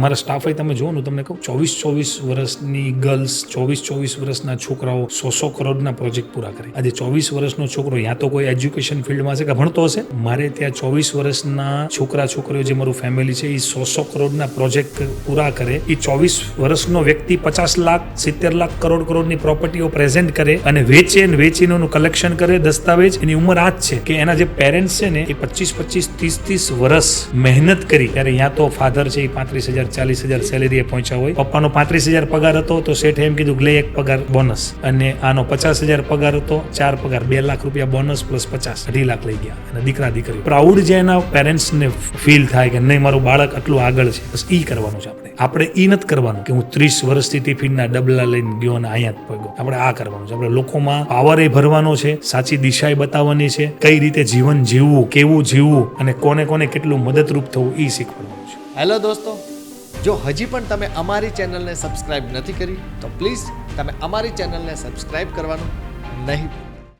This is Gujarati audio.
મારા સ્ટાફ તમે જુઓ ને, તમને કહું 24 વર્ષની ગર્લ્સ, 24 વર્ષના છોકરાઓ 100 કરોડના પ્રોજેક્ટ પૂરા કરે. આજે 24 વર્ષનો છોકરો યા તો કોઈ એજ્યુકેશન ફિલ્ડમાં છે કે ભણતો હશે. મારે ત્યાં 24 વર્ષના છોકરા છોકરીઓ જે મારું ફેમિલી છે એ 100 કરોડના પ્રોજેક્ટ પૂરા કરે. એ 24 વર્ષનો વ્યક્તિ 50 લાખ 70 લાખ કરોડની પ્રોપર્ટીઓ પ્રેઝન્ટ કરે અને વેચીને એનું કલેક્શન કરે. દસ્તાવેજ એની ઉંમર આ જ છે કે એના જે પેરેન્ટ્સ છે ને એ 25 30 વર્ષ મહેનત કરી. ત્યારે યા તો ફાધર છે એ 35,000 40,000 સેલેરીએ પહોંચ્યા હોય. પપ્પાનો 35,000 પગાર હતો તો શેઠે એમ કીધું કે લે 1 પગાર બોનસ, અને આનો 50,000 પગાર હતો, 4 પગાર, 2 લાખ રૂપિયા બોનસ પ્લસ 50 2 લાખ લઈ ગયા. અને દીકરા દીકરી પ્રાઉડ જે એના પેરેન્ટ્સને ફીલ થાય કે નહીં મારું બાળક આટલું આગળ છે, બસ ઈ કરવાનું છે. આપણે ઈ નથી કરવાનું કે હું 30 વર્ષથી ટિફિનના ડબલા લઈને ગયો અને અહીંયા જ પગ્યો. આપણે આ કરવાનું છે. આપણે લોકોમાં પાવર એ ભરવાનો છે, સાચી દિશા એ બતાવવાની છે, કઈ રીતે જીવન જીવવું, કેવું જીવવું અને કોને કેટલું મદદરૂપ થવું એ શીખવાડવાનું છે. હેલો દોસ્તો, જો હજી પણ તમે અમારી ચેનલને સબસ્ક્રાઇબ નથી કરી તો પ્લીઝ તમે અમારી ચેનલને સબસ્ક્રાઇબ કરવાનું નહીં ભૂલતા.